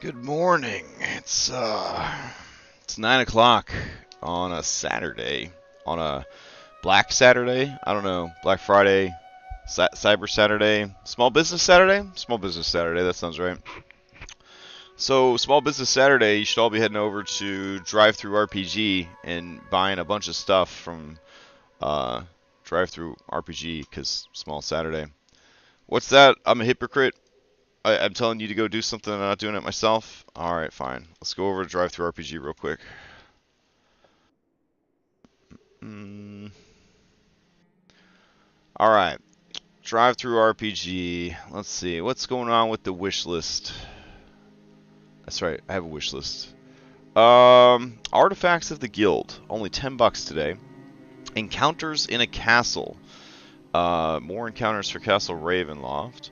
Good morning. It's 9 o'clock on a Saturday, on a Black Saturday. I don't know, Black Friday, Cyber Saturday, Small Business Saturday. Small Business Saturday. That sounds right. So Small Business Saturday, you should all be heading over to Drive-Thru RPG and buying a bunch of stuff from Drive-Thru RPG because Small Saturday. What's that? I'm a hypocrite. I'm telling you to go do something and I'm not doing it myself? Alright, fine. Let's go over to Drive-Thru RPG real quick. Alright. Drive-Thru RPG. Let's see. What's going on with the wish list? That's right. I have a wish list. Artifacts of the Guild. Only $10 today. Encounters in a castle. More encounters for Castle Ravenloft.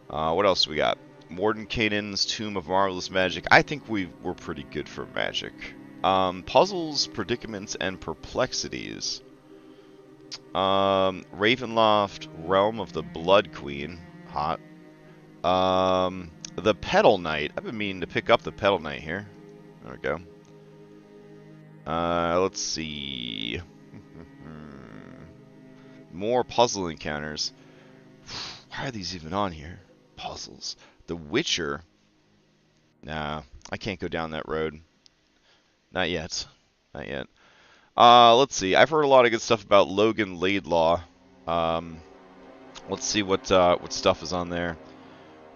What else do we got? Mordenkainen's Tomb of Marvelous Magic. I think we're pretty good for magic. Puzzles, predicaments, and perplexities. Ravenloft, Realm of the Blood Queen. Hot. The Petal Knight. I've been meaning to pick up the Petal Knight here. There we go. Let's see. More puzzle encounters. Why are these even on here? Puzzles. The Witcher. Nah, I can't go down that road. Not yet. Not yet. Let's see. I've heard a lot of good stuff about Logan Laidlaw. Let's see what stuff is on there.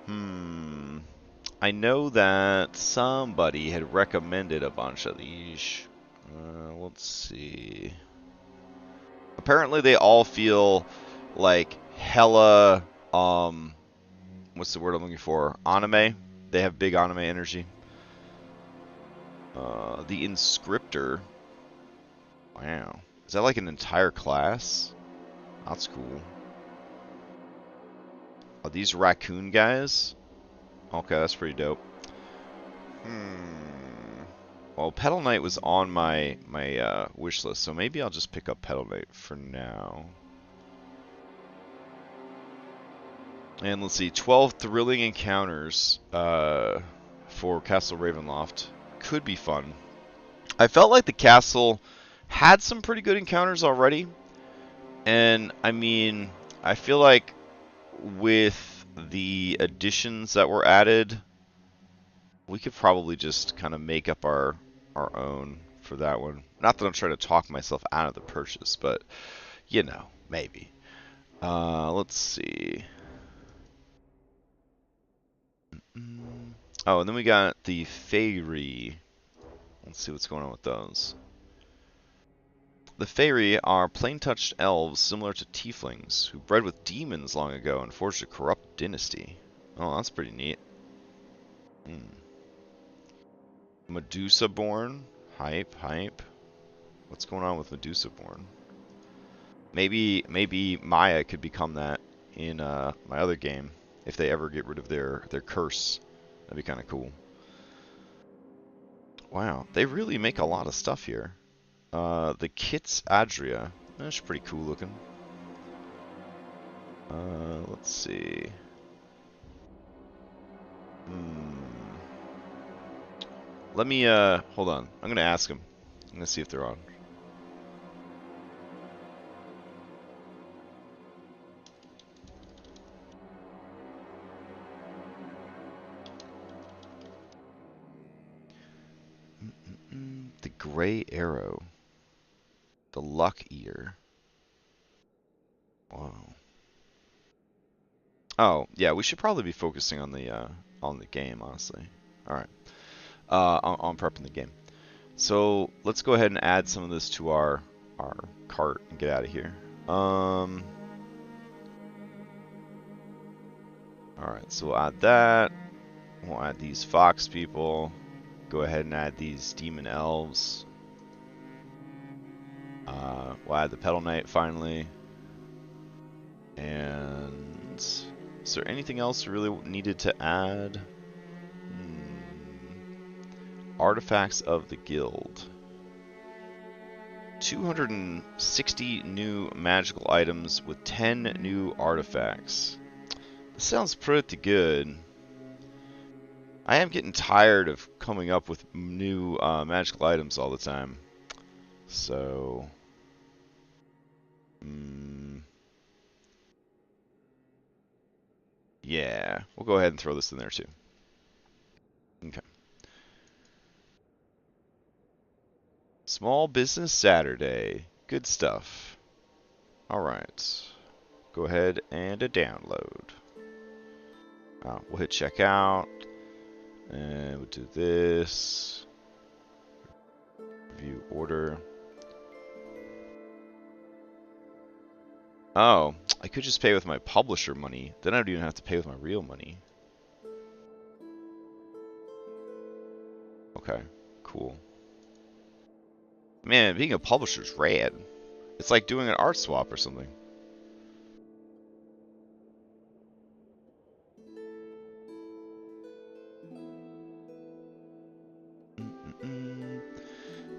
I know that somebody had recommended a bunch of these. Let's see. Apparently they all feel like hella, what's the word I'm looking for? Anime. They have big anime energy. The Inscriptor. Wow. Is that like an entire class? That's cool. Are these raccoon guys? Okay, that's pretty dope. Well, Petal Knight was on my wish list, so maybe I'll just pick up Petal Knight for now. And let's see, 12 thrilling encounters for Castle Ravenloft. Could be fun. I felt like the castle had some pretty good encounters already. And, I mean, I feel like with the additions that were added, we could probably just kind of make up our own for that one. Not that I'm trying to talk myself out of the purchase, but, you know, maybe. Let's see. Oh, and then we got the Fairy. Let's see what's going on with those. The Fairy are plain-touched elves similar to tieflings who bred with demons long ago and forged a corrupt dynasty. Oh, that's pretty neat. Medusa-born. Hype, hype. What's going on with Medusa-born? Maybe Maya could become that in my other game if they ever get rid of their curse. That'd be kind of cool. Wow, they really make a lot of stuff here. The Kit's Adria. That's pretty cool looking. Let's see. Let me, hold on. I'm gonna ask them. I'm gonna see if they're on. The Gray Arrow. The Luck Eater. Wow. Oh, yeah, we should probably be focusing on the game, honestly. Alright. On prepping the game. So, let's go ahead and add some of this to our cart and get out of here. Alright, so we'll add that. We'll add these fox people. Go ahead and add these demon elves. We'll add the Petal Knight finally. And is there anything else we really needed to add? Artifacts of the Guild. 260 new magical items with 10 new artifacts. This sounds pretty good. I am getting tired of coming up with new magical items all the time. So, yeah, we'll go ahead and throw this in there too. Okay. Small Business Saturday. Good stuff. All right. Go ahead and download. We'll hit checkout. And we'll do this. View order. Oh, I could just pay with my publisher money. Then I don't even have to pay with my real money. Okay, cool. Man, being a publisher is rad. It's like doing an art swap or something.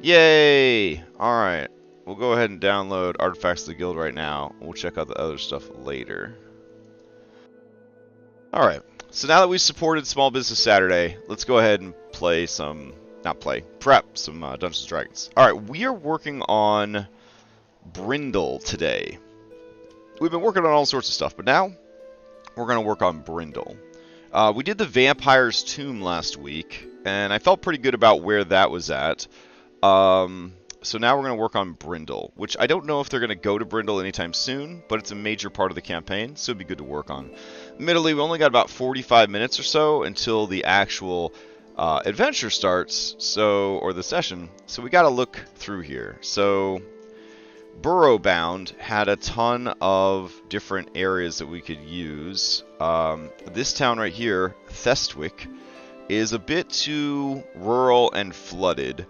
Yay! Alright. We'll go ahead and download Artifacts of the Guild right now. We'll check out the other stuff later. Alright. So now that we've supported Small Business Saturday, let's go ahead and play some... prep some Dungeons & Dragons. Alright, we are working on Brindol today. We've been working on all sorts of stuff, but now we're going to work on Brindol. We did the Vampire's Tomb last week, and I felt pretty good about where that was at. So now we're going to work on Brindol, which I don't know if they're going to go to Brindol anytime soon, but it's a major part of the campaign, so it'd be good to work on. Admittedly, we only got about 45 minutes or so until the actual adventure starts, or the session, so we got to look through here. So, Burrowbound had a ton of different areas that we could use. This town right here, Thestwick, is a bit too rural and flooded.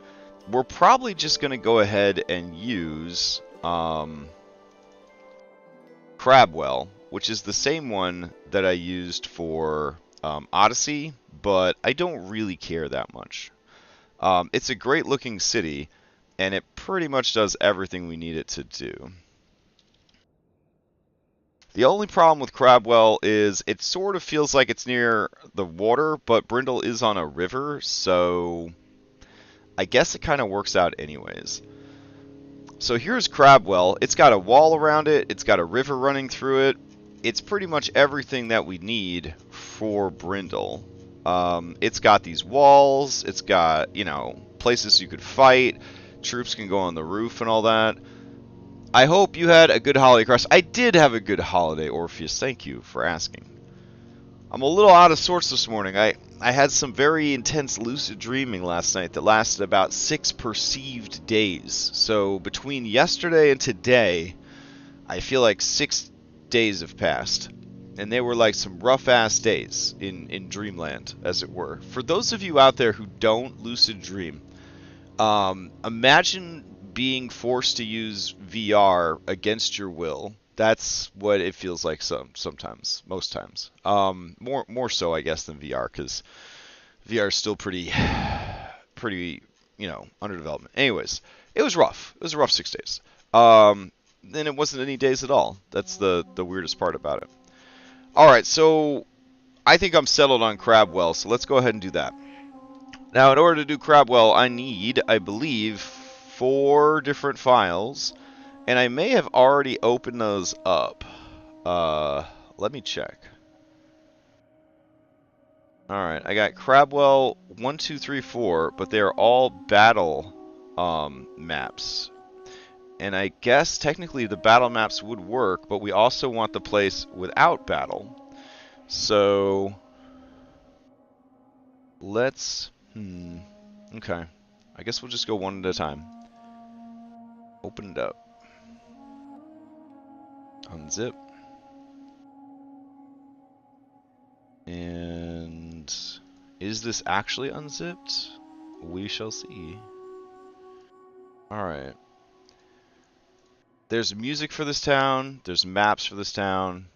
We're probably just going to go ahead and use Crabwell, which is the same one that I used for Odyssey, but I don't really care that much. It's a great looking city, and it pretty much does everything we need it to do. The only problem with Crabwell is it sort of feels like it's near the water, but Brindle is on a river, so I guess it kind of works out anyways. So here's Crabwell. It's got a wall around it. It's got a river running through it. It's pretty much everything that we need for Brindle. It's got these walls. It's got, you know, places you could fight. Troops can go on the roof and all that. I hope you had a good holiday, Cross. I did have a good holiday, Orpheus. Thank you for asking. I'm a little out of sorts this morning. I had some very intense lucid dreaming last night that lasted about 6 perceived days. So between yesterday and today, I feel like 6 days have passed. And they were like some rough-ass days in Dreamland, as it were. For those of you out there who don't lucid dream, imagine being forced to use VR against your will. That's what it feels like sometimes, most times. More so, I guess, than VR, because VR is still pretty, you know, under development. Anyways, it was rough. It was a rough 6 days. Then it wasn't any days at all. That's the weirdest part about it. All right, so I think I'm settled on Crabwell, so let's go ahead and do that. Now, in order to do Crabwell, I need, I believe, 4 different files. And I may have already opened those up. Let me check. Alright, I got Crabwell 1, 2, 3, 4, but they are all battle maps. And I guess technically the battle maps would work, but we also want the place without battle. So let's... Okay. I guess we'll just go one at a time. Open it up. Unzip. And is this actually unzipped? We shall see. Alright. There's music for this town, there's maps for this town,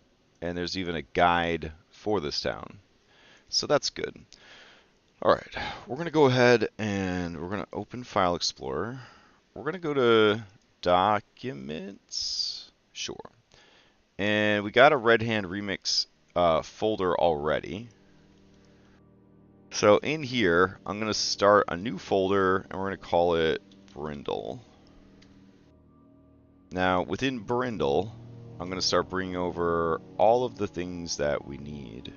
and there's even a guide for this town. So that's good. Alright, we're going to go ahead and we're going to open File Explorer. We're going to go to Documents. Sure. And we got a Red Hand Remix folder already. So in here, I'm going to start a new folder, and we're going to call it Brindle. Now, within Brindle, I'm going to start bringing over all of the things that we need.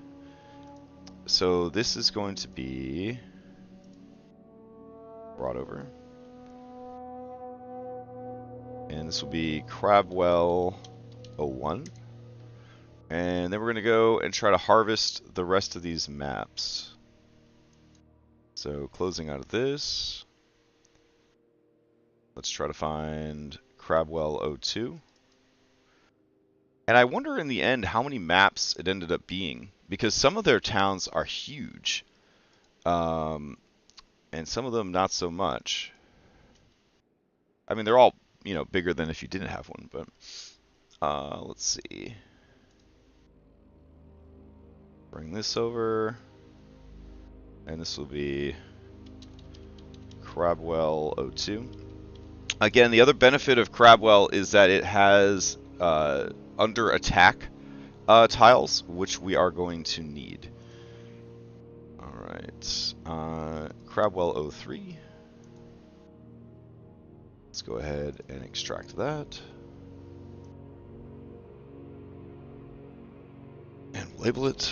So this is going to be brought over. And this will be Crabwell 01. And then we're going to go and try to harvest the rest of these maps. So closing out of this, let's try to find Crabwell 02. And I wonder in the end how many maps it ended up being, because some of their towns are huge, and some of them not so much. I mean, they're all, you know, bigger than if you didn't have one, but let's see. Bring this over, and this will be Crabwell 02. Again, the other benefit of Crabwell is that it has under attack tiles, which we are going to need. Alright, Crabwell 03. Let's go ahead and extract that. And label it.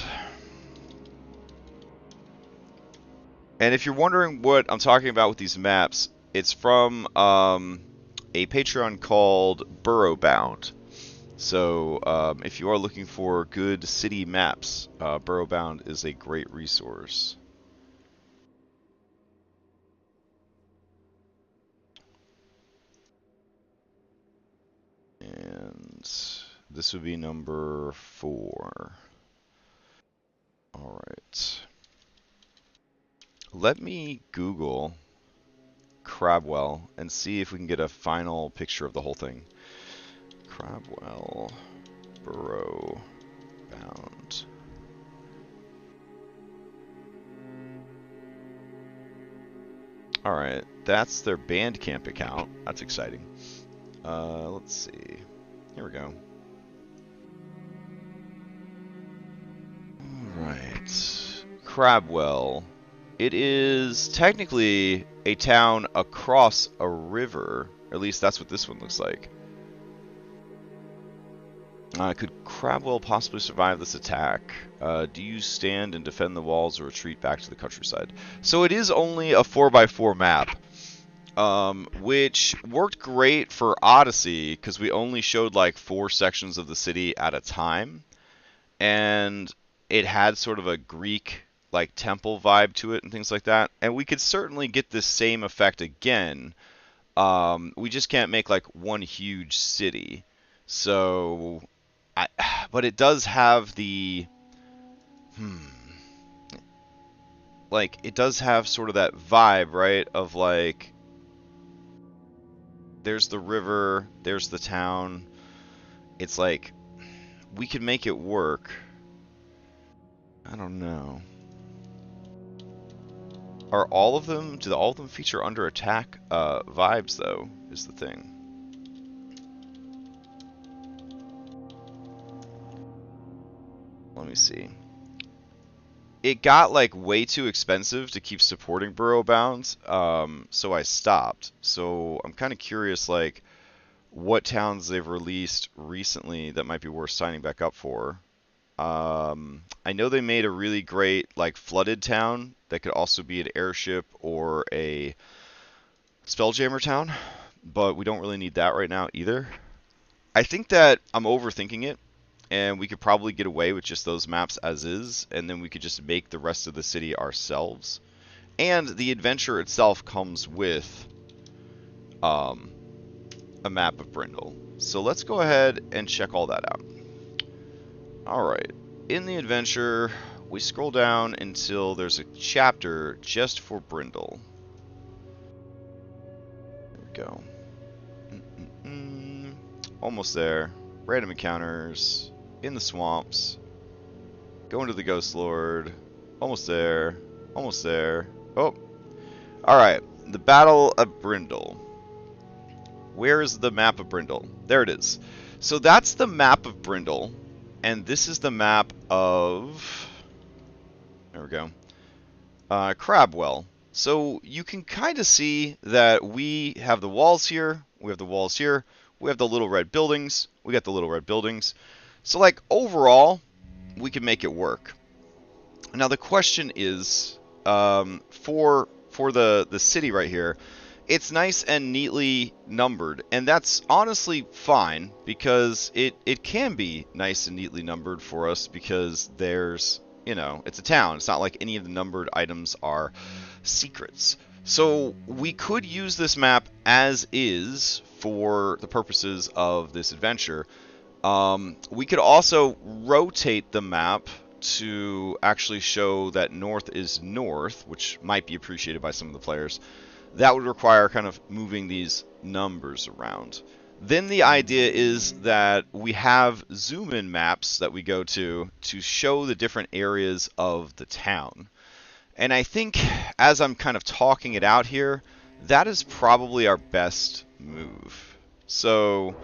And if you're wondering what I'm talking about with these maps, it's from a Patreon called Burrowbound. So if you are looking for good city maps, Burrowbound is a great resource. And this would be number 4. Alright. Let me Google Crabwell and see if we can get a final picture of the whole thing. Crabwell Burrowbound. Alright, that's their Bandcamp account. That's exciting. Let's see. Here we go. Alright. Crabwell. It is technically a town across a river. At least that's what this one looks like. Could Crabwell possibly survive this attack? Do you stand and defend the walls or retreat back to the countryside? So it is only a 4x4 map, which worked great for Odyssey because we only showed like 4 sections of the city at a time, and it had sort of a Greek like temple vibe to it and things like that. And we could certainly get this same effect again. We just can't make like one huge city. So, but it does have the, like, it does have sort of that vibe, right? Of like, there's the river, there's the town. It's like, we could make it work. I don't know. Are all of them, do all of them feature under attack vibes, though, is the thing. Let me see. It got like way too expensive to keep supporting Burrowbound, so I stopped. So I'm kind of curious, like, what towns they've released recently that might be worth signing back up for. I know they made a really great like flooded town that could also be an airship or a spelljammer town, but we don't really need that right now either. I think that I'm overthinking it, and we could probably get away with just those maps as is, and then we could just make the rest of the city ourselves. And the adventure itself comes with a map of Brindle. So let's go ahead and check all that out. Alright, in the adventure, we scroll down until there's a chapter just for Brindle. There we go. Almost there. Random encounters. In the swamps. Going to the Ghost Lord. Almost there. Almost there. Oh! Alright, the Battle of Brindle. Where is the map of Brindle? There it is. So that's the map of crab well. So you can kind of see that we have the walls here, we have the walls here, we have the little red buildings, we got the little red buildings. So like overall, we can make it work. Now the question is, for the city right here, it's nice and neatly numbered, and that's honestly fine because it can be nice and neatly numbered for us because there's, you know, it's a town. It's not like any of the numbered items are secrets. So we could use this map as is for the purposes of this adventure. We could also rotate the map to actually show that north is north, which might be appreciated by some of the players. That would require kind of moving these numbers around. Then the idea is that we have zoom-in maps that we go to show the different areas of the town. And I think as I'm kind of talking it out here, that is probably our best move. So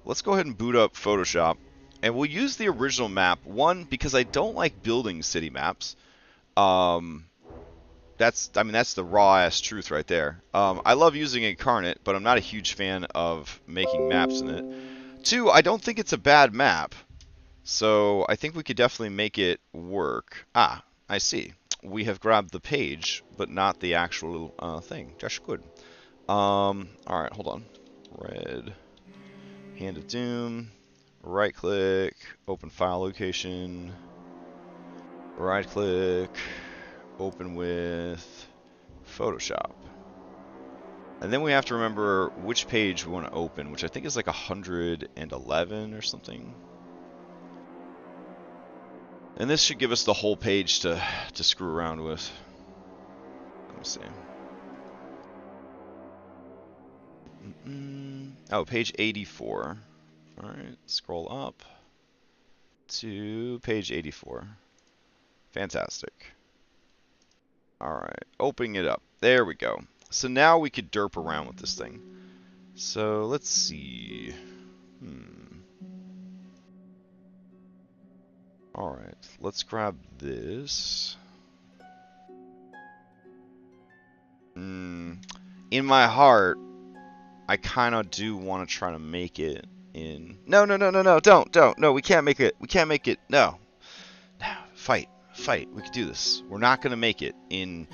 let's go ahead and boot up Photoshop. And we'll use the original map, one, because I don't like building city maps. That's the raw-ass truth right there. I love using Incarnate, but I'm not a huge fan of making maps in it. Two, I don't think it's a bad map. So I think we could definitely make it work. Ah, I see. We have grabbed the page, but not the actual thing. That's good. Alright, hold on. Red. Hand of Doom. Right click. Open file location. Right click. Open with Photoshop. And then we have to remember which page we want to open, which I think is like 111 or something. And this should give us the whole page to screw around with. Let me see. Oh, page 84. Alright, scroll up to page 84. Fantastic. Alright, opening it up. There we go. So now we could derp around with this thing. So let's see. Alright, let's grab this. In my heart, I kind of do want to try to make it in... No, don't. No, we can't make it. We can't make it. No. Fight. We can do this. We're not going to make it in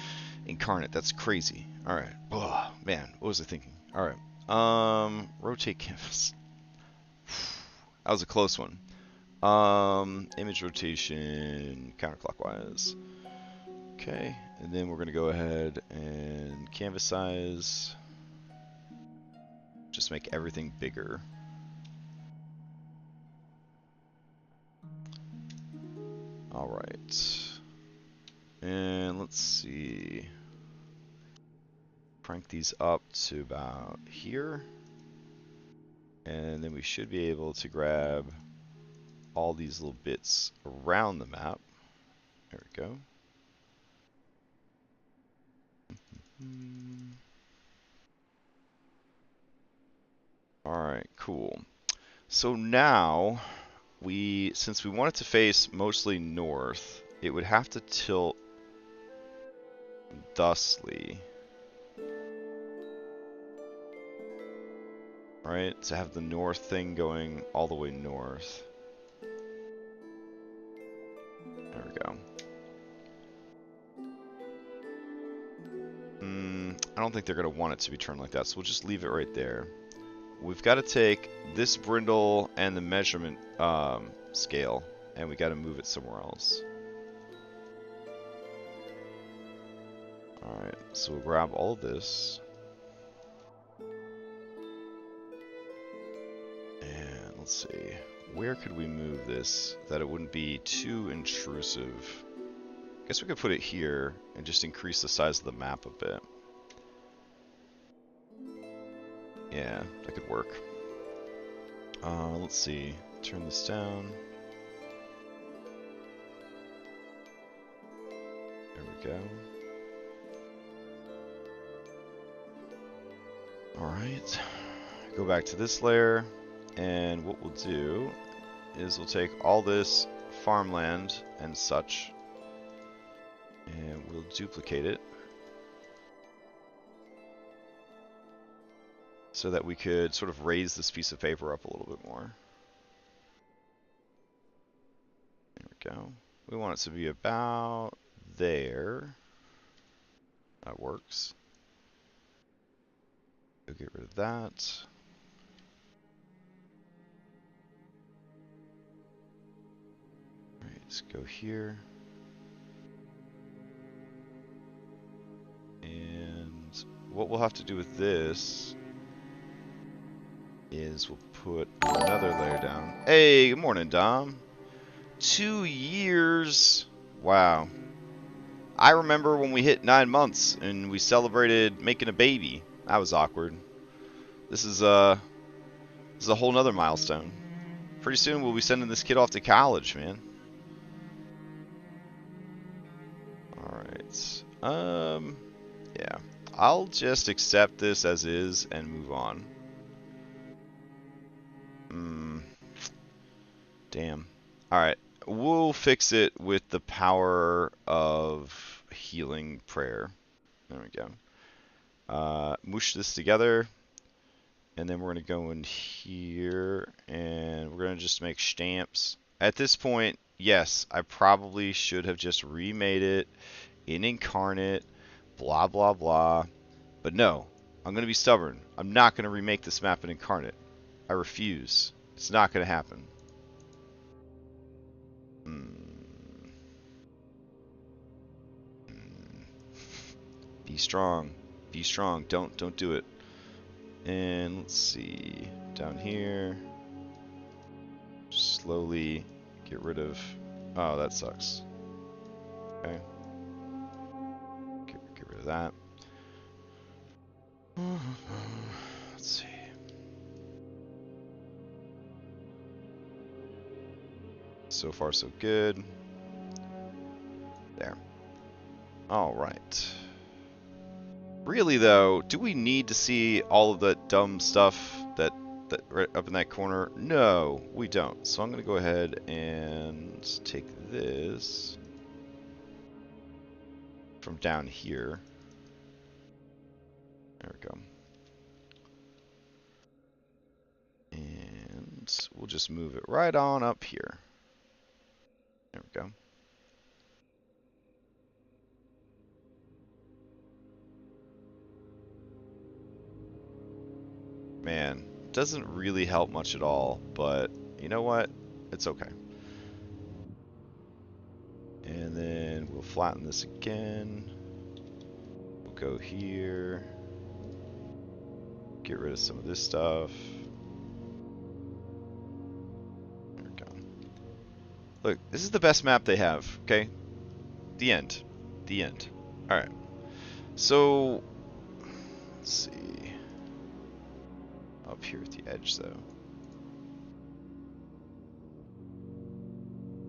Incarnate. That's crazy. Alright. Oh, man, what was I thinking? Alright. Rotate canvas. That was a close one. Image rotation, counterclockwise. Okay, and then we're going to go ahead and canvas size. Just make everything bigger. Alright. And let's see. Crank these up to about here. And then we should be able to grab all these little bits around the map. There we go. Alright, cool. So now, since we want it to face mostly north, it would have to tilt thusly. Right, to have the north thing going all the way north. There we go. I don't think they're going to want it to be turned like that, so we'll just leave it right there. We've got to take this brindle and the measurement scale, and we got to move it somewhere else. Alright, so we'll grab all of this. And let's see, where could we move this that it wouldn't be too intrusive? I guess we could put it here and just increase the size of the map a bit. Yeah, that could work. Let's see, turn this down. There we go. Alright, go back to this layer, and what we'll do is we'll take all this farmland and such, and we'll duplicate it so that we could sort of raise this piece of paper up a little bit more. There we go. We want it to be about there. That works. We'll get rid of that. Alright, let's go here. And what we'll have to do with this is we'll put another layer down. Hey, good morning, Dom. 2 years. Wow. I remember when we hit 9 months and we celebrated making a baby. That was awkward. This is a whole nother milestone. Pretty soon we'll be sending this kid off to college, man. Alright. Yeah. I'll just accept this as is and move on. Damn. Alright. We'll fix it with the power of healing prayer. There we go. Mush this together. And then we're going to go in here. And we're going to just make stamps. At this point, yes, I probably should have just remade it in Incarnate. Blah, blah, blah. But no. I'm going to be stubborn. I'm not going to remake this map in Incarnate. I refuse. It's not going to happen. Be strong. Be strong. Don't do it. And let's see. Down here. Just slowly get rid of... Oh, that sucks. Okay. Get rid of that. Let's see. So far, so good. There. All right. Really, though, do we need to see all of that dumb stuff that right up in that corner? No, we don't. So I'm going to go ahead and take this from down here. There we go. And we'll just move it right on up here. There we go. Man, doesn't really help much at all, but you know what? It's okay. And then we'll flatten this again. We'll go here. Get rid of some of this stuff. There we go. Look, this is the best map they have, okay? The end. The end. Alright. So, let's see. Up here at the edge, though.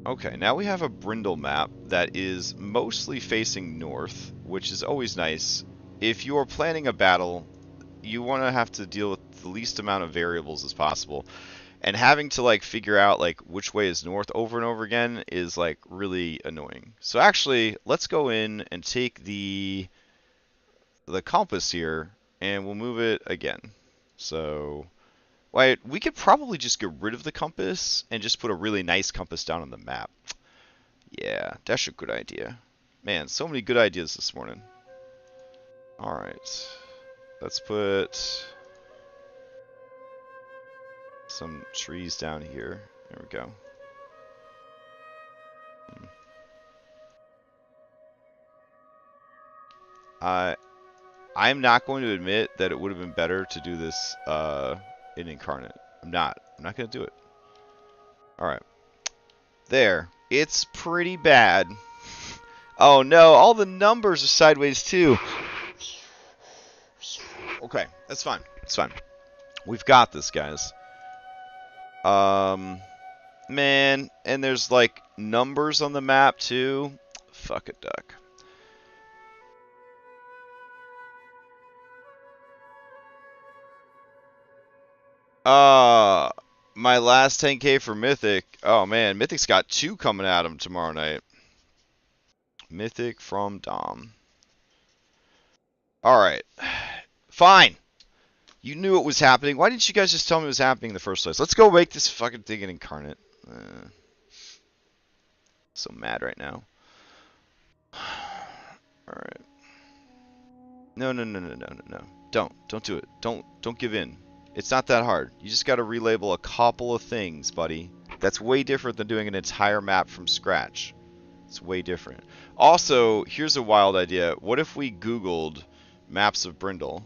Okay, now we have a Brindle map that is mostly facing north, which is always nice. If you are planning a battle, you want to have to deal with the least amount of variables as possible. And having to like figure out like which way is north over and over again is like really annoying. So actually, let's go in and take the compass here and we'll move it again. So, wait, we could probably just get rid of the compass and just put a really nice compass down on the map. Yeah, that's a good idea. Man, so many good ideas this morning. Alright. Let's put some trees down here. There we go. I'm not going to admit that it would have been better to do this in Incarnate. I'm not going to do it. Alright. There. It's pretty bad. Oh no, all the numbers are sideways too. Okay, that's fine. It's fine. We've got this, guys. Man, and there's like numbers on the map too. Fuck it, duck. My last 10K for Mythic. Oh man, Mythic's got 2 coming at him tomorrow night. Mythic from Dom. Alright. Fine. You knew it was happening. Why didn't you guys just tell me it was happening in the first place? Let's go make this fucking thing an incarnate. So mad right now. Alright. No. Don't do it. Don't give in. It's not that hard. You just gotta relabel a couple of things, buddy. That's way different than doing an entire map from scratch. It's way different. Also, here's a wild idea. What if we Googled maps of Brindle,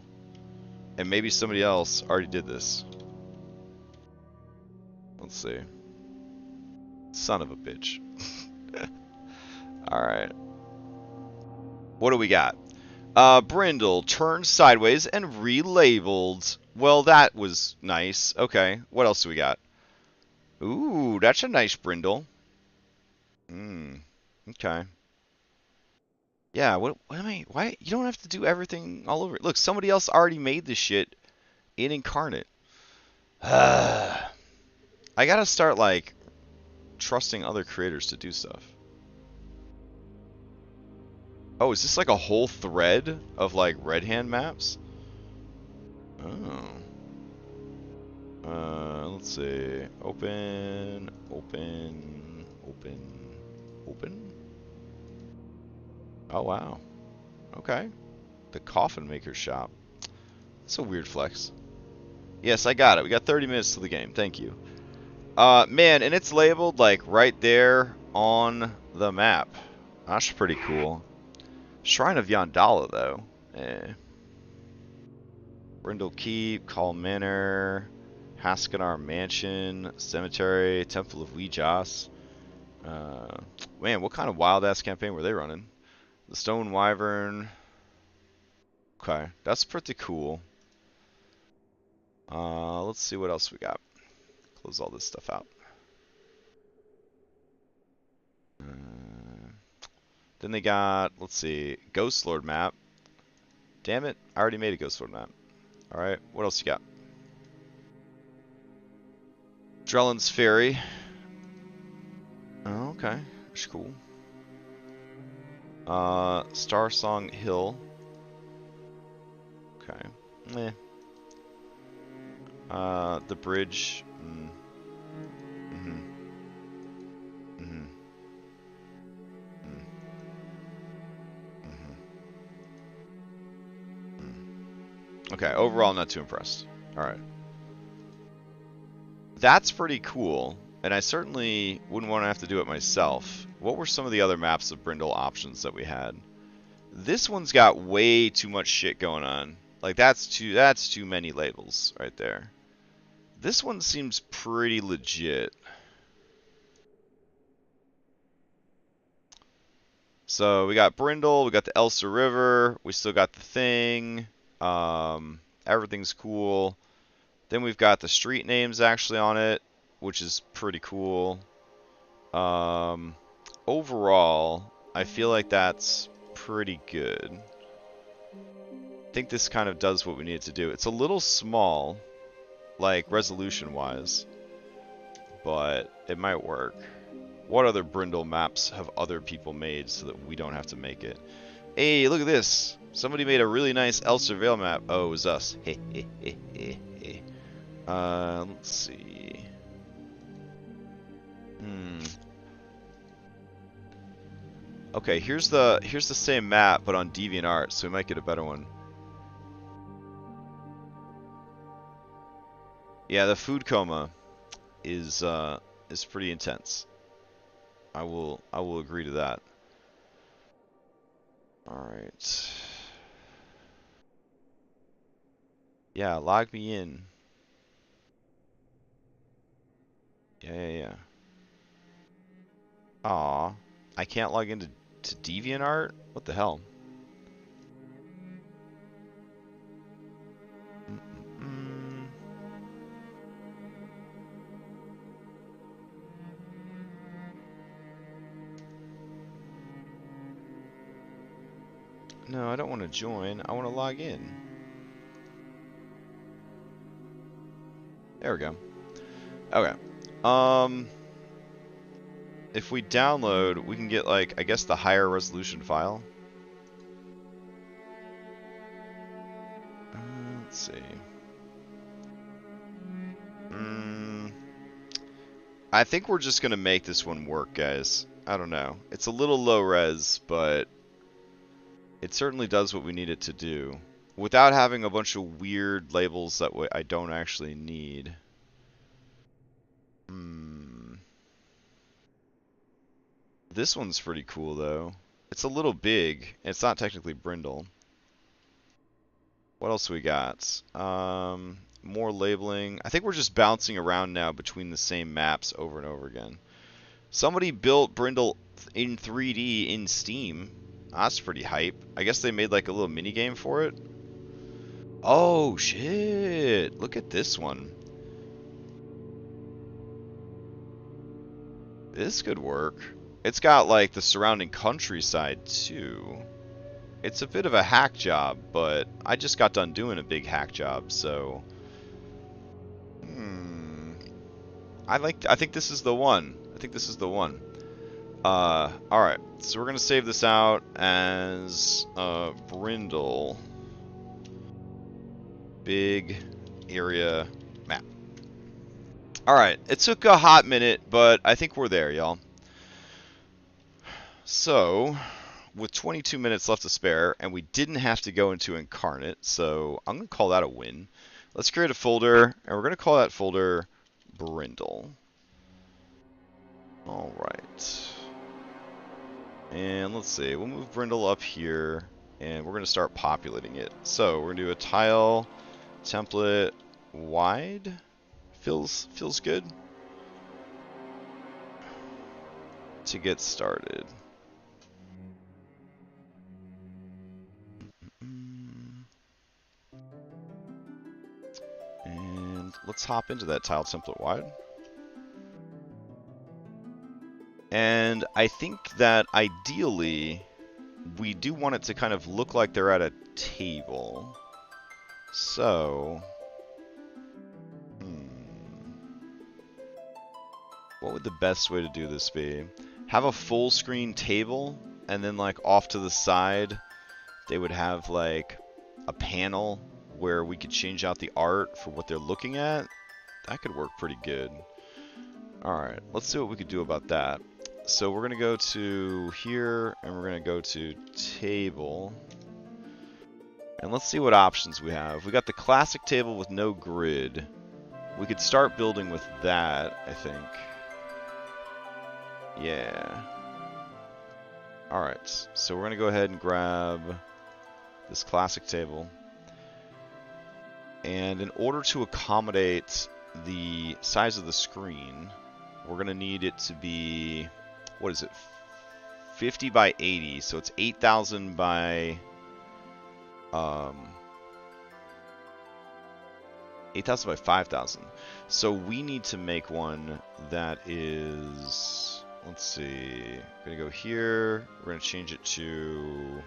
and maybe somebody else already did this? Let's see. Son of a bitch. Alright. What do we got? Brindle turned sideways and relabeled. Well, that was nice. Okay, what else do we got? Ooh, that's a nice Brindle. Okay. Yeah, what am I, why, you don't have to do everything all over. Look, somebody else already made this shit in Incarnate. I gotta start, like, trusting other creators to do stuff. Oh, is this like a whole thread of, like, red hand maps? Oh. Let's see. Open. Oh, wow. Okay. The Coffin Maker Shop. That's a weird flex. Yes, I got it. We got 30 minutes to the game. Thank you. Man, and it's labeled, like, right there on the map. That's pretty cool. Shrine of Yandala, though. Brindle Keep, Call Manor, Haskanar Mansion, Cemetery, Temple of Weejas. Man, what kind of wild-ass campaign were they running? The Stone Wyvern. Okay, that's pretty cool. Let's see what else we got. Close all this stuff out. Then they got, let's see, Ghost Lord map. Damn it, I already made a Ghost Lord map. Alright, what else you got? Drellin's Ferry. Oh, okay, that's cool. Star Song Hill. Okay. Meh. The bridge. Okay, overall not too impressed. Alright. That's pretty cool, and I certainly wouldn't want to have to do it myself. What were some of the other maps of Brindle options that we had? This one's got way too much shit going on. Like, that's too many labels right there. This one seems pretty legit. So we got Brindle, we got the Elsa River, we still got the thing. Everything's cool. Then we've got the street names actually on it, which is pretty cool. Overall, I feel like that's pretty good. I think this kind of does what we need to do. It's a little small, like resolution-wise, but it might work. What other Brindle maps have other people made so that we don't have to make it? Hey, look at this! Somebody made a really nice Elster Vale map. Oh, it was us. Let's see. Okay, here's the same map, but on DeviantArt, so we might get a better one. Yeah, the food coma is pretty intense. I will agree to that. All right. Yeah, log me in. Yeah. Aw, I can't log into DeviantArt? What the hell? No, I don't want to join. I want to log in. There we go. Okay. if we download, we can get, like, I guess the higher resolution file. Let's see. I think we're just going to make this one work, guys. I don't know. It's a little low res, but it certainly does what we need it to do. Without having a bunch of weird labels that I don't actually need. This one's pretty cool, though. It's a little big. It's not technically Brindle. What else we got? More labeling. I think we're just bouncing around now between the same maps over and over again. Somebody built Brindle in 3D in Steam. That's pretty hype. I guess they made like a little mini game for it. Oh shit! Look at this one. This could work. It's got like the surrounding countryside too. It's a bit of a hack job, but I just got done doing a big hack job, so I think this is the one. I think this is the one. Alright, so we're gonna save this out as Brindle big area map. Alright, it took a hot minute, but I think we're there, y'all. So, with 22 minutes left to spare, and we didn't have to go into Incarnate, so I'm going to call that a win. Let's create a folder, and we're going to call that folder Brindle. Alright. And let's see, we'll move Brindle up here, and we're going to start populating it. So, we're going to do a tile template wide. Feels good to get started. And let's hop into that tile template wide. And I think that ideally we do want it to kind of look like they're at a table. So, what would the best way to do this be? Have a full screen table, and then like off to the side they would have like a panel where we could change out the art for what they're looking at. That could work pretty good. Alright, let's see what we could do about that. So we're going to go to here, and we're going to go to table. And let's see what options we have. We got the classic table with no grid. We could start building with that, I think. Yeah. Alright, so we're going to go ahead and grab this classic table. And in order to accommodate the size of the screen, we're going to need it to be, what is it, 50 by 80, so it's 8,000 by 8,000 by 5,000. So we need to make one that is, let's see, we're going to go here, we're going to change it to,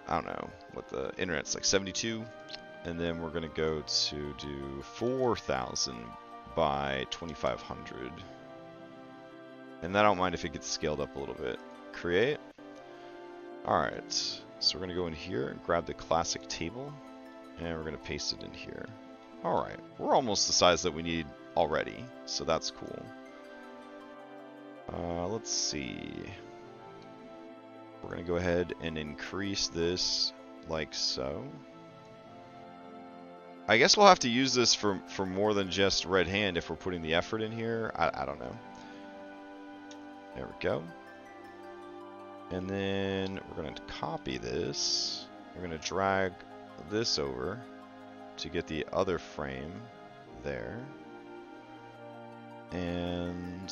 I don't know, what the internet's like, 72, and then we're going to go to do 4,000 by 2,500. And I don't mind if it gets scaled up a little bit. Create. Alright, so we're going to go in here and grab the classic table, and we're going to paste it in here. Alright, we're almost the size that we need already, so that's cool. Let's see. We're going to go ahead and increase this like so. I guess we'll have to use this for more than just red hand if we're putting the effort in here. I don't know. There we go. And then we're going to copy this. We're going to drag this over to get the other frame there. And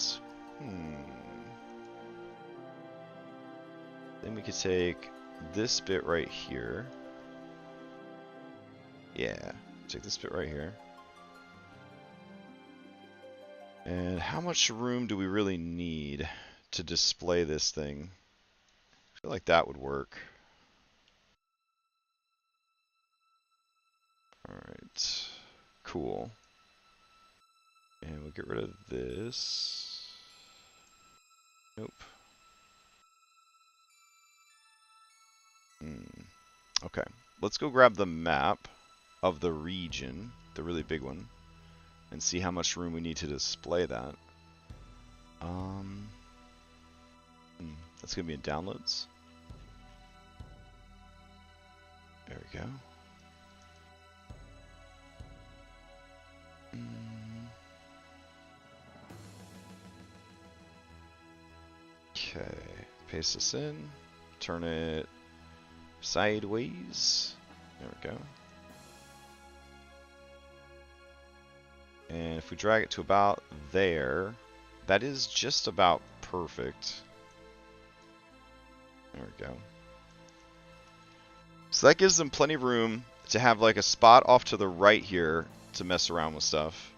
then we could take this bit right here. Yeah, take this bit right here. And how much room do we really need to display this thing? I feel like that would work. Alright, cool. And we'll get rid of this. Nope. Okay, let's go grab the map of the region, the really big one, and see how much room we need to display that. That's gonna be in downloads. There we go. Okay, paste this in, turn it sideways. There we go. And if we drag it to about there, that is just about perfect. There we go. So that gives them plenty of room to have like a spot off to the right here to mess around with stuff.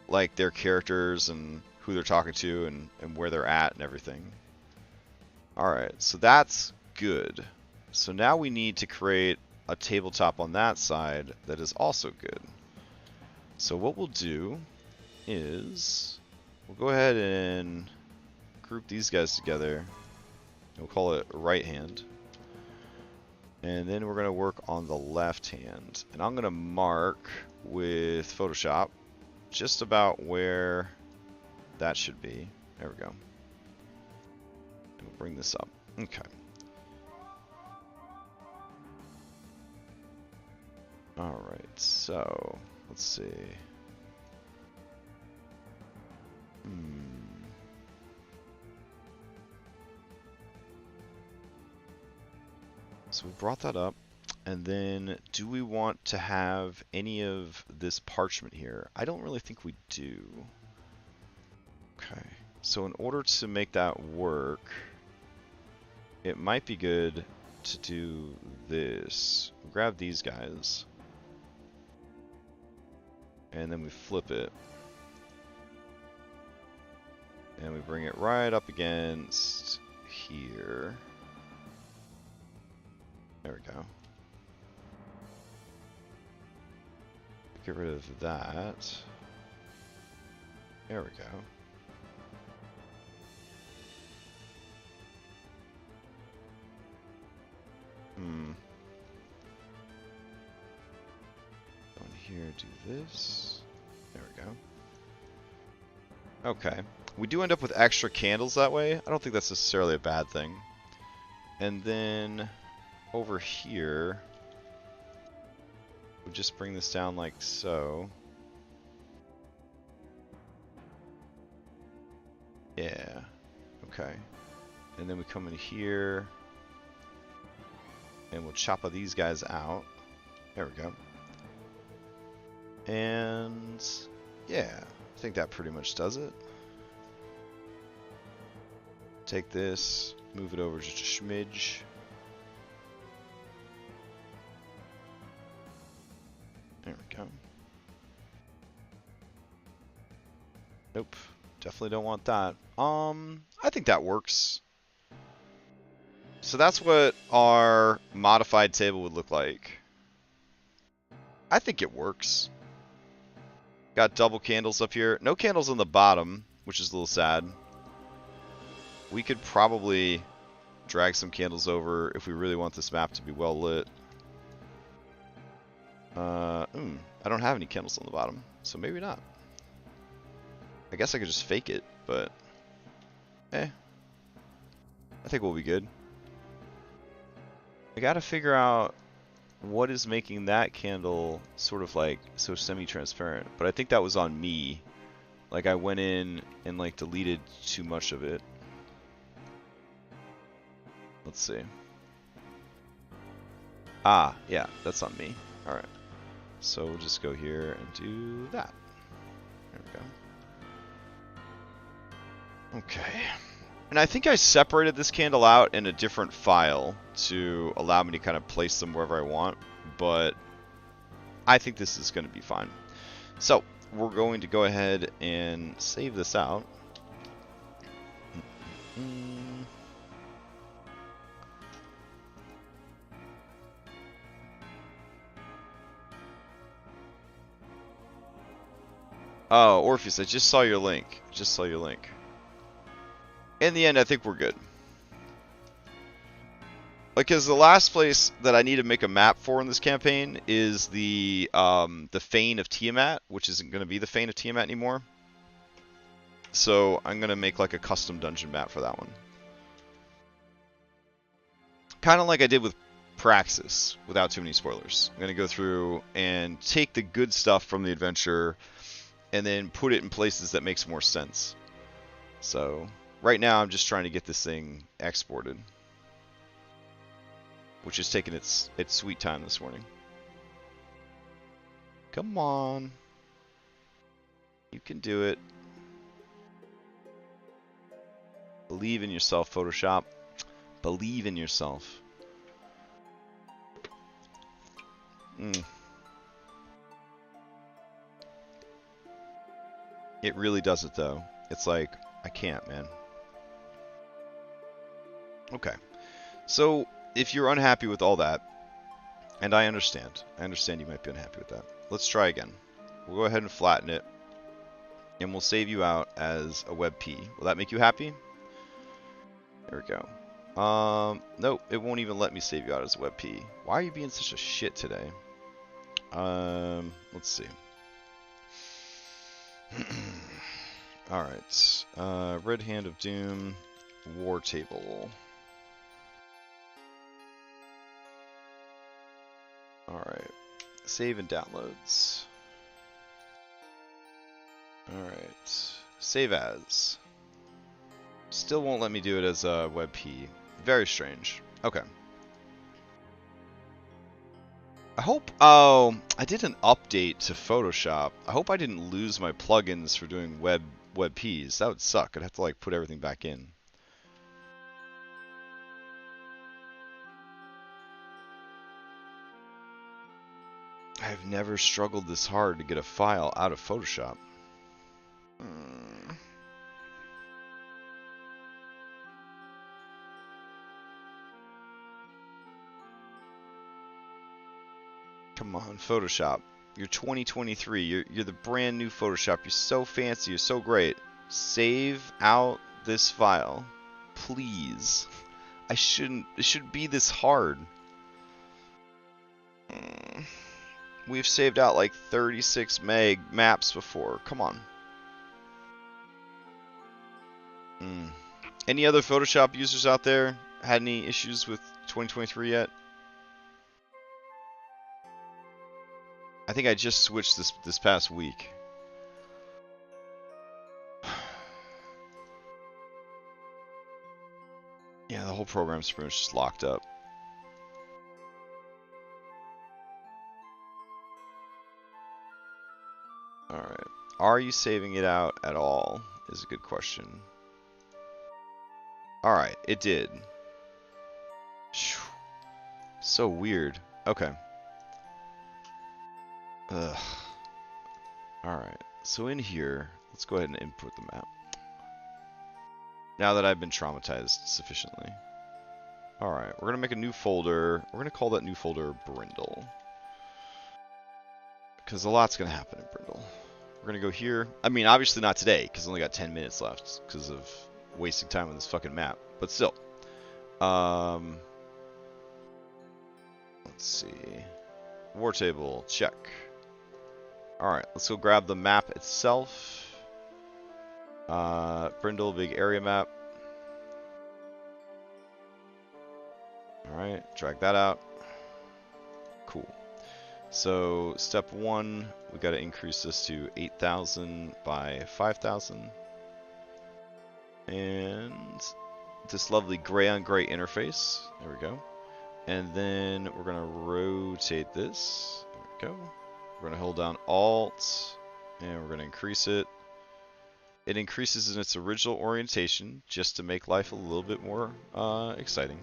Like their characters and who they're talking to and where they're at and everything. Alright, so that's good. So now we need to create a tabletop on that side that is also good. So what we'll do is we'll go ahead and group these guys together. We'll call it right hand. And then we're going to work on the left hand. And I'm going to mark with Photoshop just about where that should be. There we go. And we'll bring this up. Okay. Alright, so let's see. So we brought that up, and then do we want to have any of this parchment here? I don't really think we do. Okay, so in order to make that work, it might be good to do this. Grab these guys, and then we flip it, and we bring it right up against here. There we go. Get rid of that. There we go. On here, do this. There we go. Okay. We do end up with extra candles that way. I don't think that's necessarily a bad thing. And then over here, we'll just bring this down like so. Yeah. Okay. And then we come in here, and we'll chop these guys out. There we go. And yeah, I think that pretty much does it. Take this, move it over just a smidge. There we go. Nope, definitely don't want that. I think that works. So that's what our modified table would look like. I think it works. Got double candles up here. No candles on the bottom, which is a little sad. We could probably drag some candles over if we really want this map to be well lit. I don't have any candles on the bottom, so maybe not. I guess I could just fake it, but I think we'll be good. I gotta figure out what is making that candle sort of like so semi-transparent, but I think that was on me. Like I went in and like deleted too much of it. Let's see. Ah, yeah, that's on me. Alright. So we'll just go here and do that. There we go. Okay. And I think I separated this candle out in a different file to allow me to kind of place them wherever I want, but I think this is going to be fine. So we're going to go ahead and save this out. Oh, Orpheus, I just saw your link. Just saw your link. in the end, I think we're good. Because the last place that I need to make a map for in this campaign is the Fane of Tiamat, which isn't going to be the Fane of Tiamat anymore. So I'm going to make like a custom dungeon map for that one. Kind of like I did with Praxis, without too many spoilers. I'm going to go through and take the good stuff from the adventure and then put it in places that makes more sense. So right now I'm just trying to get this thing exported, which is taking its sweet time this morning. Come on. You can do it. Believe in yourself, Photoshop. Believe in yourself. It really does it, though. It's like, I can't, man. Okay. So, if you're unhappy with all that, and I understand you might be unhappy with that. Let's try again. We'll go ahead and flatten it, and we'll save you out as a WebP. Will that make you happy? There we go. Nope, it won't even let me save you out as a WebP. Why are you being such a shit today? Let's see. Alright. Red Hand of Doom. War Table. Alright. Save and downloads. Alright. Save as. Still won't let me do it as a WebP. Very strange. Okay. I hope... Oh, I did an update to Photoshop. I hope I didn't lose my plugins for doing WebPs. That would suck. I'd have to like put everything back in. I've never struggled this hard to get a file out of Photoshop. Come on, Photoshop. You're 2023. You're the brand new Photoshop. You're so fancy. You're so great. Save out this file, please. It shouldn't be this hard. We've saved out like 36 meg maps before. Come on. Any other Photoshop users out there had any issues with 2023 yet? I think I just switched this past week. Yeah, the whole program's pretty much just locked up. Alright. Are you saving it out at all? Is a good question. Alright, it did. So weird. Okay. Ugh. Alright, so in here, let's go ahead and input the map. Now that I've been traumatized sufficiently. Alright, we're going to make a new folder. We're going to call that new folder Brindle. Because a lot's going to happen in Brindle. We're going to go here. I mean, obviously not today, because I only got 10 minutes left because of wasting time on this fucking map. But still. Let's see. War table, check. Alright, let's go grab the map itself. Brindle, big area map. Alright, drag that out. Cool. So, step 1, we got to increase this to 8,000 by 5,000. And this lovely gray on gray interface. There we go. And then we're going to rotate this. There we go. We're going to hold down Alt, and we're going to increase it. It increases in its original orientation, just to make life a little bit more exciting.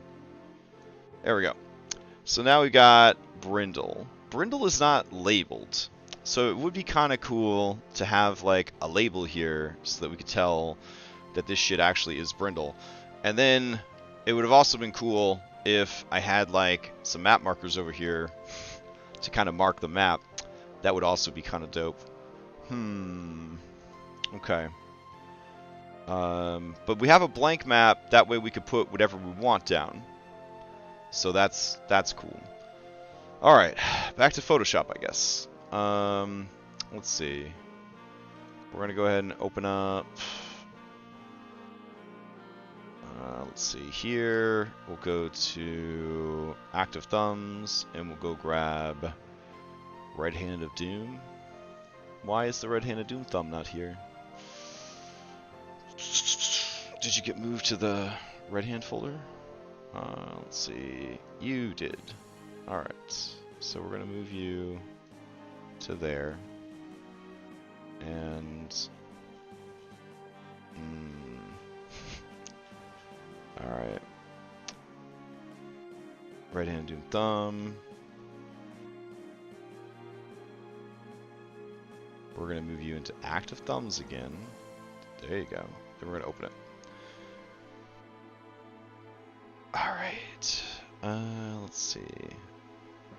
There we go. So now we got Brindle. Brindle is not labeled, so it would be kind of cool to have like a label here, so that we could tell that this shit actually is Brindle. And then it would have also been cool if I had like some map markers over here to kind of mark the map. That would also be kind of dope. Okay. But we have a blank map. That way we could put whatever we want down. So that's cool. All right, back to Photoshop, I guess. Let's see. We're gonna go ahead and open up. Let's see here. We'll go to Active Thumbs, and we'll go grab Right Hand of Doom. Why is the Right Hand of Doom thumb not here? Did you get moved to the right hand folder? Let's see. You did. Alright. So we're going to move you to there. And... Alright. Right hand doom thumb. We're going to move you into active thumbs again. There you go. Then we're going to open it. Alright. Let's see.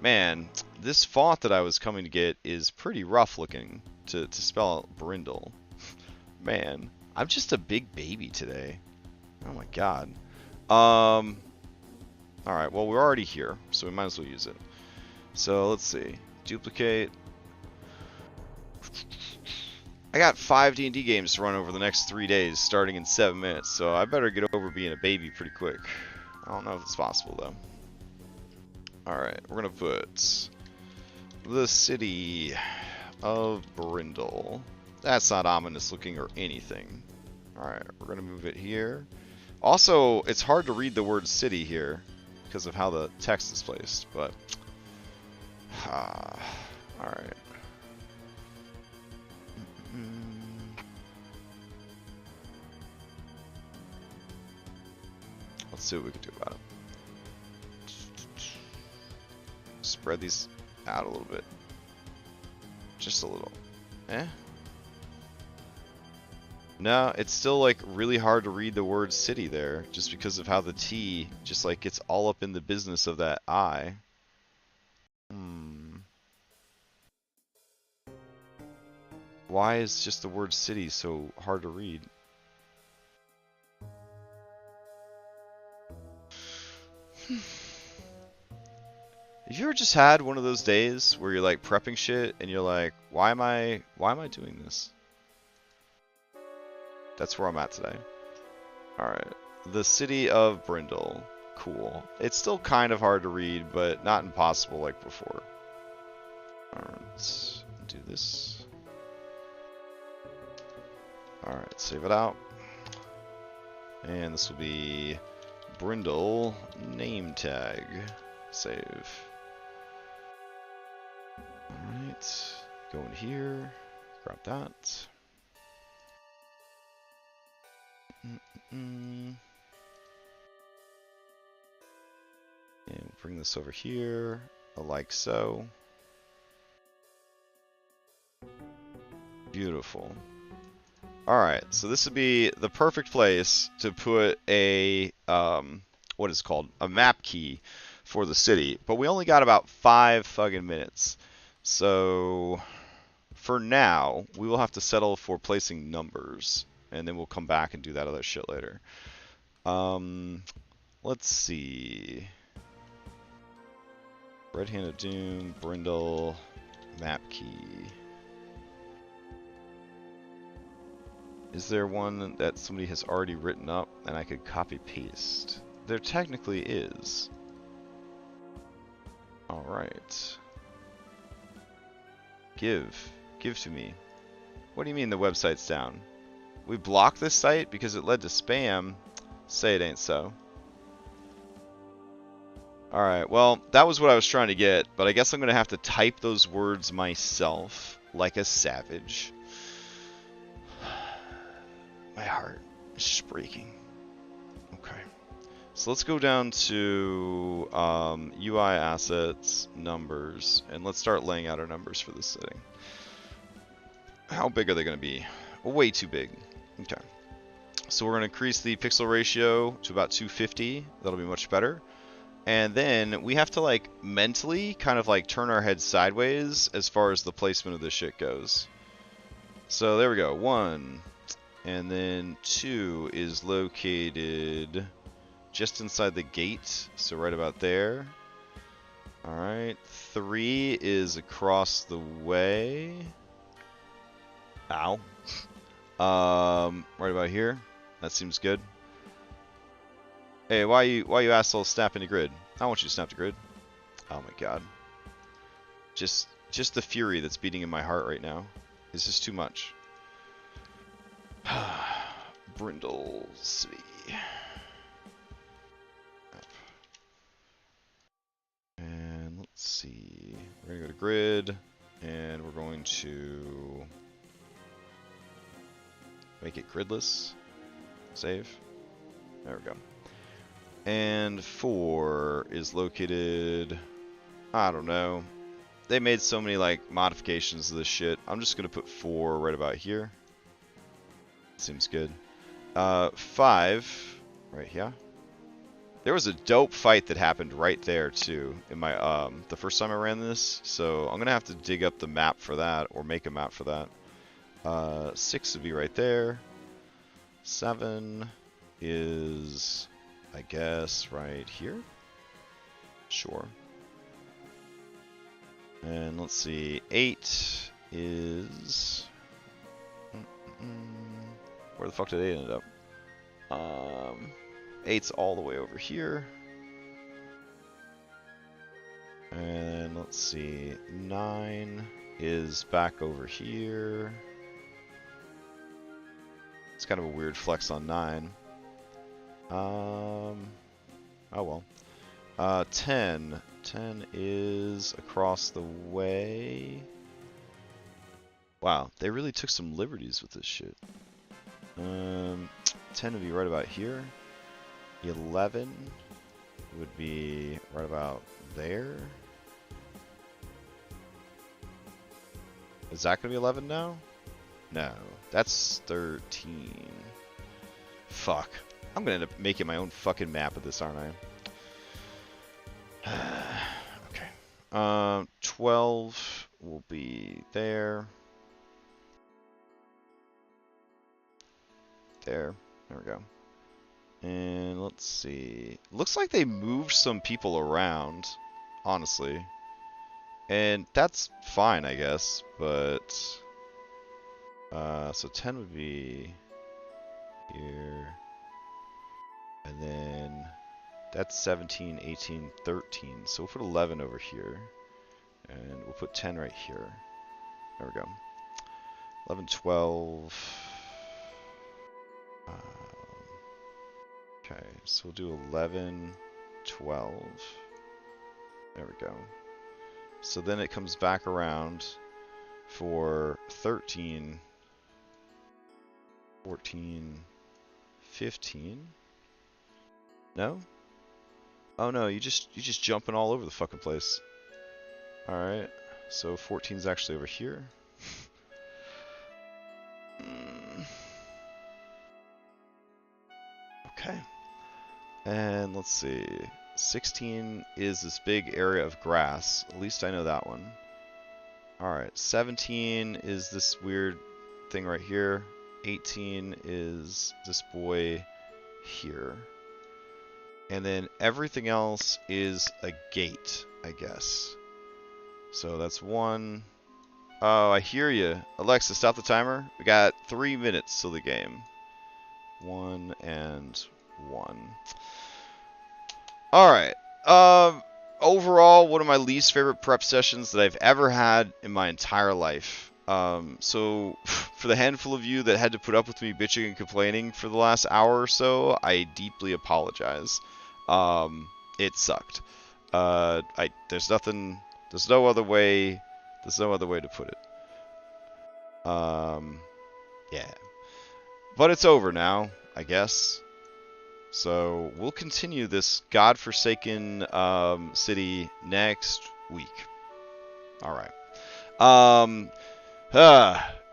Man, this font that I was coming to get is pretty rough looking to spell out Brindle. Man, I'm just a big baby today. Oh my god. Alright, well we're already here, so we might as well use it. So let's see. Duplicate. I got 5 D&D games to run over the next 3 days, starting in 7 minutes, so I better get over being a baby pretty quick. I don't know if it's possible, though. Alright, we're going to put the city of Brindle. That's not ominous looking or anything. Alright, we're going to move it here. Also, it's hard to read the word city here because of how the text is placed, but... Alright. Let's see what we can do about it. Spread these out a little bit. Just a little. Eh? No, it's still like really hard to read the word city there, just because of how the T just like gets all up in the business of that I. Why is just the word city so hard to read? Have you ever just had one of those days where you're like prepping shit and you're like, why am I doing this? That's where I'm at today. Alright. The city of Brindle. Cool. It's still kind of hard to read, but not impossible like before. Alright, let's do this. Alright, save it out. And this will be Brindle name tag. Save. Alright, go in here, grab that. And bring this over here, like so. Beautiful. Alright, so this would be the perfect place to put a, what is it called? A map key for the city. But we only got about 5 fucking minutes. So, for now, we will have to settle for placing numbers. And then we'll come back and do that other shit later. Let's see. Red Hand of Doom, Brindle, map key. Is there one that somebody has already written up and I could copy paste? There technically is. Alright. Give to me. What do you mean the website's down? We blocked this site because it led to spam. Say it ain't so. Alright, well, that was what I was trying to get, but I guess I'm going to have to type those words myself, like a savage. My heart is just breaking. Okay. So let's go down to UI assets, numbers, and let's start laying out our numbers for this setting. How big are they going to be? Way too big. Okay. So we're going to increase the pixel ratio to about 250. That'll be much better. And then we have to like mentally kind of like turn our heads sideways as far as the placement of this shit goes. So there we go. 1, And then 2 is located just inside the gate, so right about there. Alright, 3 is across the way. Ow. Right about here. That seems good. Hey, why you assholes snapping the grid? I don't want you to snap the grid. Oh my god. Just the fury that's beating in my heart right now is just too much. Brindol City. And let's see. We're gonna go to grid, and we're going to make it gridless. Save. There we go. And 4 is located, I don't know. They made so many like modifications to this shit. I'm just gonna put 4 right about here. Seems good. 5 right here. There was a dope fight that happened right there too in my the first time I ran this, so I'm gonna have to dig up the map for that or make a map for that. 6 would be right there. 7 is, I guess, right here. Sure. And let's see, 8 is where the fuck did 8 end up? 8's all the way over here. And let's see, 9 is back over here. It's kind of a weird flex on 9. Oh well. 10 is across the way. Wow, they really took some liberties with this shit. 10 would be right about here. 11 would be right about there. Is that going to be 11 now? No, that's 13. Fuck. I'm going to end up making my own fucking map of this, aren't I? Okay. 12 will be there. There we go. And let's see. Looks like they moved some people around, honestly. And that's fine, I guess, but so 10 would be here. And then that's 17, 18, 13. So we'll put 11 over here. And we'll put 10 right here. There we go. 11, 12. Okay, so we'll do 11, 12. There we go. So then it comes back around for 13, 14, 15. No? Oh no, you just jumping all over the fucking place. Alright, so 14 is actually over here. Okay. And let's see. 16 is this big area of grass. At least I know that one. Alright, 17 is this weird thing right here. 18 is this boy here. And then everything else is a gate, I guess. So that's 1. Oh, I hear you. Alexa, stop the timer. We got 3 minutes till the game. 1 and 1. Alright. Overall, one of my least favorite prep sessions that I've ever had in my entire life. So, for the handful of you that had to put up with me bitching and complaining for the last hour or so, I deeply apologize. It sucked. There's no other way to put it. Yeah. But it's over now, I guess. So we'll continue this godforsaken city next week. Alright.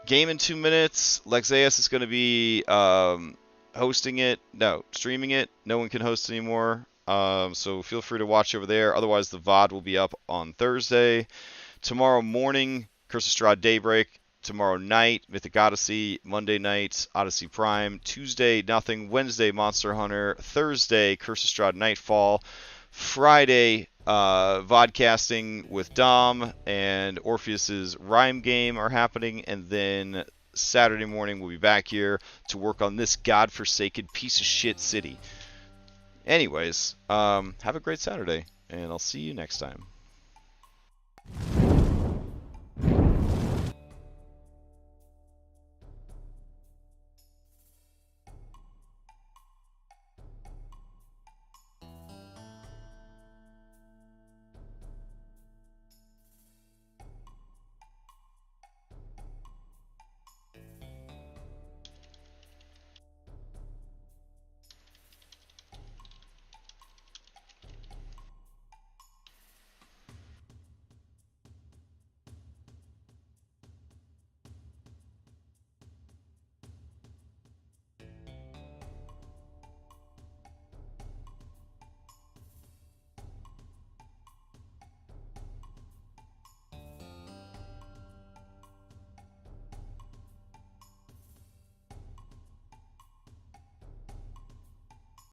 Game in 2 minutes. Lexaeus is going to be hosting it. No, streaming it. No one can host anymore. So feel free to watch over there. Otherwise, the VOD will be up on Thursday. Tomorrow morning, Curse of Strahd Daybreak. tomorrow night, Mythic Odyssey. Monday night, Odyssey Prime. Tuesday, nothing. Wednesday, Monster Hunter. Thursday, Curse of Strahd Nightfall. Friday, vodcasting with Dom and Orpheus's Rhyme Game are happening, and then Saturday morning we'll be back here to work on this godforsaken piece of shit city. Anyways, have a great Saturday, and I'll see you next time.